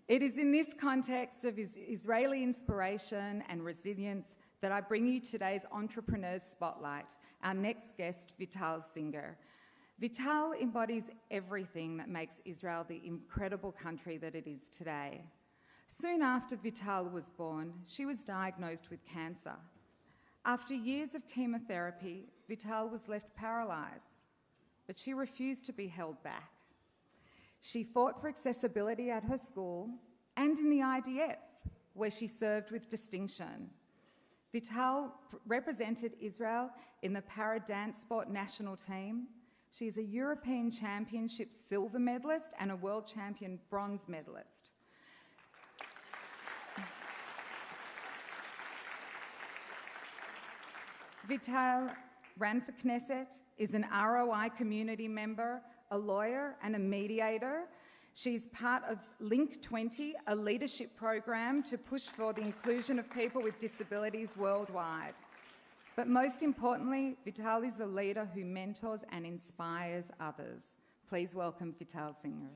It is in this context of Israeli inspiration and resilience that I bring you today's Entrepreneurs Spotlight, our next guest, Vital Zinger. Vital embodies everything that makes Israel the incredible country that it is today. Soon after Vital was born, she was diagnosed with cancer. After years of chemotherapy, Vital was left paralysed, but she refused to be held back. She fought for accessibility at her school and in the IDF, where she served with distinction. Vital represented Israel in the para dance sport national team. She's a European Championship silver medalist and a World Champion bronze medalist. Vital ran for Knesset, is an ROI community member, a lawyer and a mediator. She's part of Link 20, a leadership program to push for the inclusion of people with disabilities worldwide. But most importantly, Vital is a leader who mentors and inspires others. Please welcome Vital Zinger.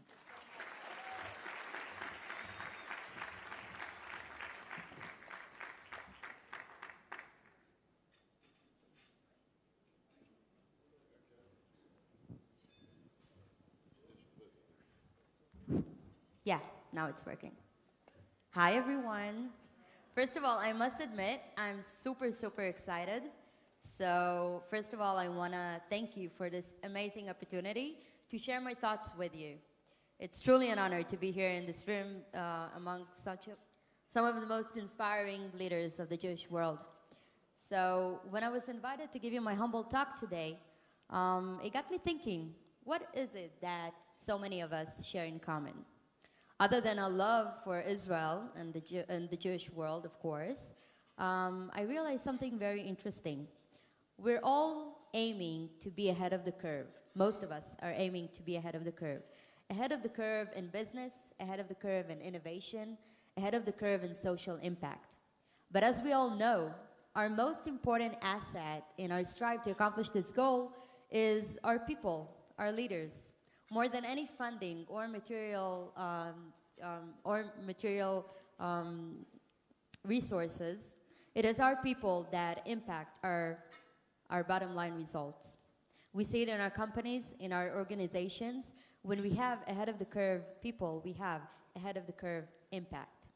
Yeah, now it's working. Hi, everyone. First of all, I must admit, I'm super, super excited. So first of all, I want to thank you for this amazing opportunity to share my thoughts with you. It's truly an honor to be here in this room among some of the most inspiring leaders of the Jewish world. So when I was invited to give you my humble talk today, it got me thinking, what is it that so many of us share in common? Other than a love for Israel and the Jewish world, of course, I realized something very interesting. We're all aiming to be ahead of the curve. Most of us are aiming to be ahead of the curve. Ahead of the curve in business, ahead of the curve in innovation, ahead of the curve in social impact. But as we all know, our most important asset in our strive to accomplish this goal is our people, our leaders. More than any funding or material resources, it is our people that impact our bottom line results. We see it in our companies, in our organizations. When we have ahead of the curve people, we have ahead of the curve impact.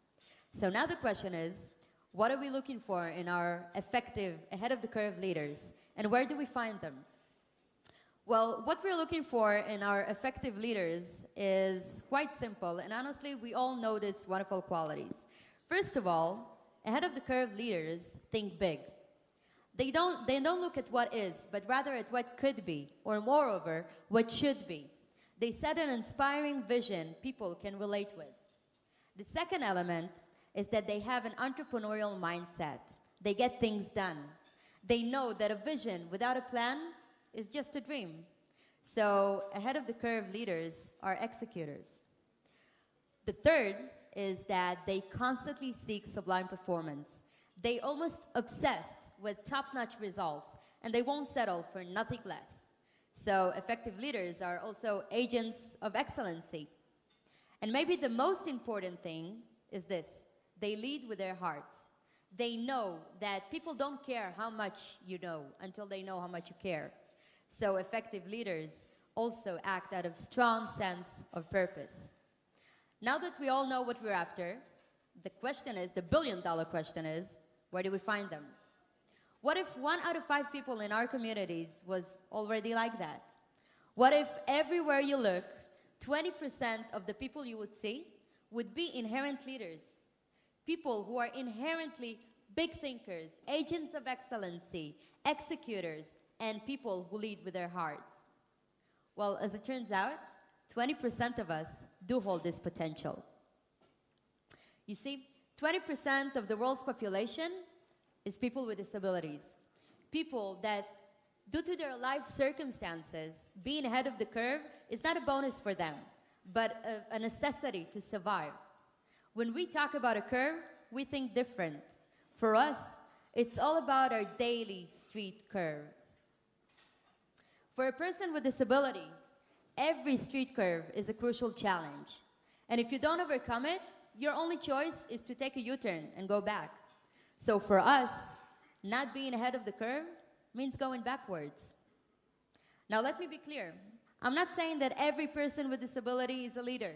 So now the question is, what are we looking for in our effective ahead of the curve leaders, and where do we find them? Well, what we're looking for in our effective leaders is quite simple, and honestly, we all know these wonderful qualities. First of all, ahead of the curve leaders think big. They don't look at what is, but rather at what could be, or moreover, what should be. They set an inspiring vision people can relate with. The second element is that they have an entrepreneurial mindset. They get things done. They know that a vision without a plan is just a dream. So ahead of the curve leaders are executors. The third is that they constantly seek sublime performance. They almost obsessed with top-notch results, and they won't settle for nothing less. So effective leaders are also agents of excellency. And maybe the most important thing is this: they lead with their hearts. They know that people don't care how much you know until they know how much you care. So effective leaders also act out of strong sense of purpose. Now that we all know what we're after, the question is, the billion-dollar question is, where do we find them? What if 1 out of 5 people in our communities was already like that? What if everywhere you look, 20% of the people you would see would be inherent leaders? People who are inherently big thinkers, agents of excellency, executors, and people who lead with their hearts. Well, as it turns out, 20% of us do hold this potential. You see, 20% of the world's population is people with disabilities. People that, due to their life circumstances, being ahead of the curve is not a bonus for them, but a necessity to survive. When we talk about a curve, we think different. For us, it's all about our daily street curve. For a person with disability, every street curve is a crucial challenge. And if you don't overcome it, your only choice is to take a U-turn and go back. So for us, not being ahead of the curve means going backwards. Now let me be clear. I'm not saying that every person with disability is a leader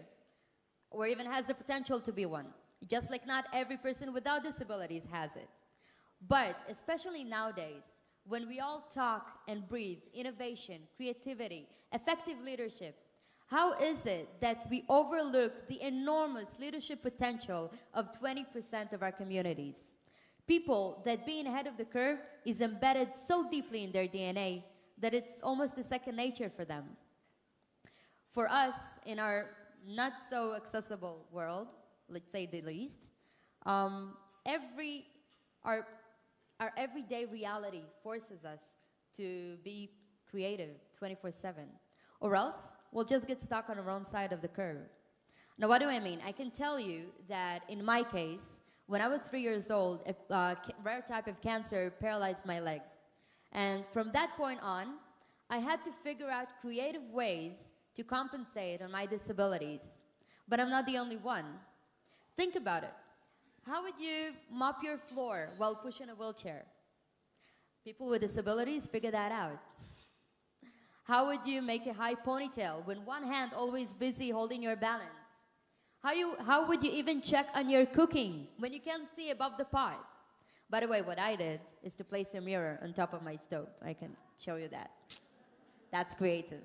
or even has the potential to be one, just like not every person without disabilities has it. But especially nowadays, when we all talk and breathe innovation, creativity, effective leadership, how is it that we overlook the enormous leadership potential of 20% of our communities? People that being ahead of the curve is embedded so deeply in their DNA that it's almost a second nature for them. For us, in our not so accessible world, let's say the least, our everyday reality forces us to be creative 24/7, or else we'll just get stuck on the wrong side of the curve. Now, what do I mean? I can tell you that in my case, when I was 3 years old, a rare type of cancer paralyzed my legs. And from that point on, I had to figure out creative ways to compensate on my disabilities. But I'm not the only one. Think about it. How would you mop your floor while pushing a wheelchair? People with disabilities figure that out. How would you make a high ponytail when one hand always busy holding your balance? How would you even check on your cooking when you can't see above the pot? By the way, what I did is to place a mirror on top of my stove. I can show you that. That's creative.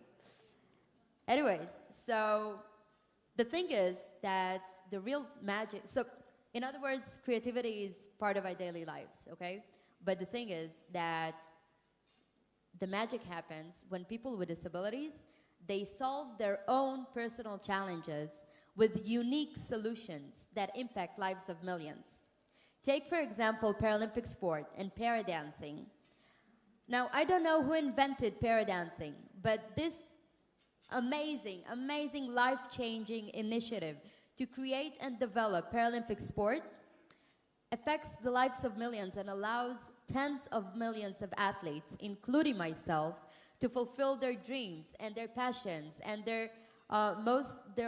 Anyways, so the thing is that the real magic, so in other words, creativity is part of our daily lives, okay? But the thing is that the magic happens when people with disabilities, they solve their own personal challenges with unique solutions that impact lives of millions. Take, for example, Paralympic sport and paradancing. Now, I don't know who invented paradancing, but this amazing, amazing life-changing initiative to create and develop Paralympic sport affects the lives of millions and allows tens of millions of athletes, including myself, to fulfill their dreams and their passions and their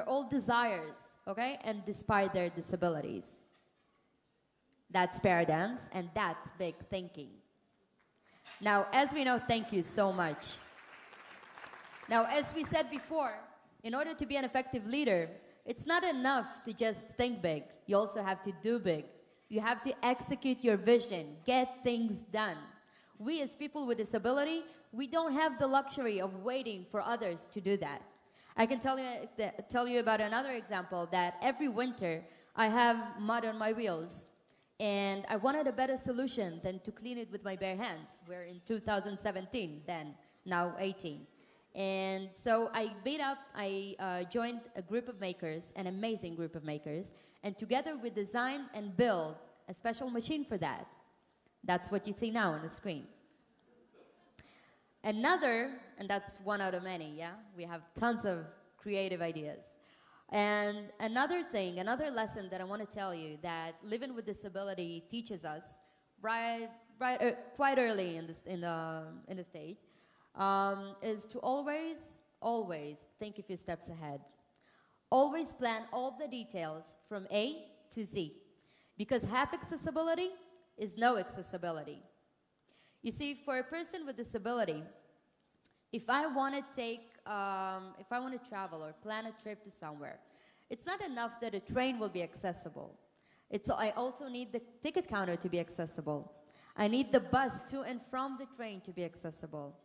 old desires, okay? And despite their disabilities. That's paradance, and that's big thinking. Now, as we know, thank you so much. Now, as we said before, in order to be an effective leader, it's not enough to just think big. You also have to do big. You have to execute your vision, get things done. We as people with disability, we don't have the luxury of waiting for others to do that. I can tell you about another example that every winter I have mud on my wheels. And I wanted a better solution than to clean it with my bare hands. We're in 2017 then, now 18. And so I joined a group of makers, an amazing group of makers, and together we designed and built a special machine for that. That's what you see now on the screen. Another, and that's one out of many, yeah? We have tons of creative ideas. And another thing, another lesson that I want to tell you that living with disability teaches us quite early in the stage is to always think a few steps ahead. Always plan all the details from A to Z, because half accessibility is no accessibility. You see, for a person with disability, if I want to travel or plan a trip to somewhere, it's not enough that a train will be accessible. I also need the ticket counter to be accessible. I need the bus to and from the train to be accessible.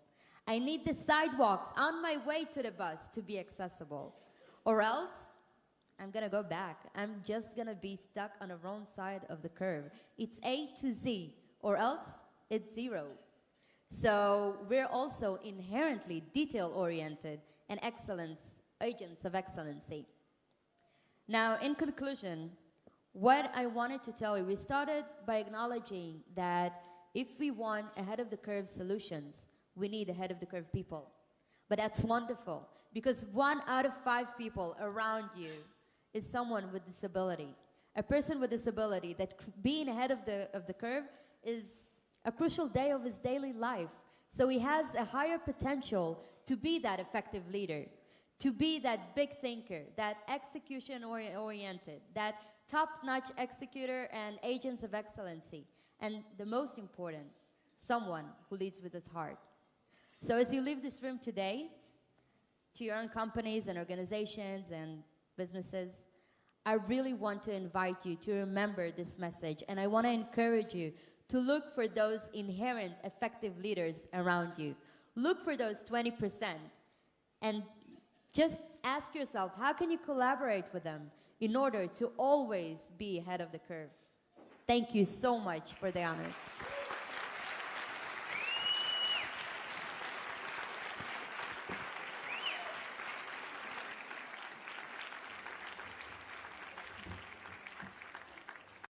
I need the sidewalks on my way to the bus to be accessible. Or else, I'm gonna go back. I'm just gonna be stuck on the wrong side of the curve. It's A to Z, or else it's zero. So we're also inherently detail-oriented and agents of excellency. Now, in conclusion, what I wanted to tell you, we started by acknowledging that if we want ahead-of-the-curve solutions, we need ahead-of-the-curve people. But that's wonderful, because 1 out of 5 people around you is someone with disability. A person with disability that being ahead of the curve is a crucial day of his daily life. So he has a higher potential to be that effective leader, to be that big thinker, that execution-oriented, that top-notch executor and agents of excellency, and the most important, someone who leads with his heart. So as you leave this room today, to your own companies and organizations and businesses, I really want to invite you to remember this message, and I want to encourage you to look for those inherent effective leaders around you. Look for those 20%, and just ask yourself, how can you collaborate with them in order to always be ahead of the curve? Thank you so much for the honor.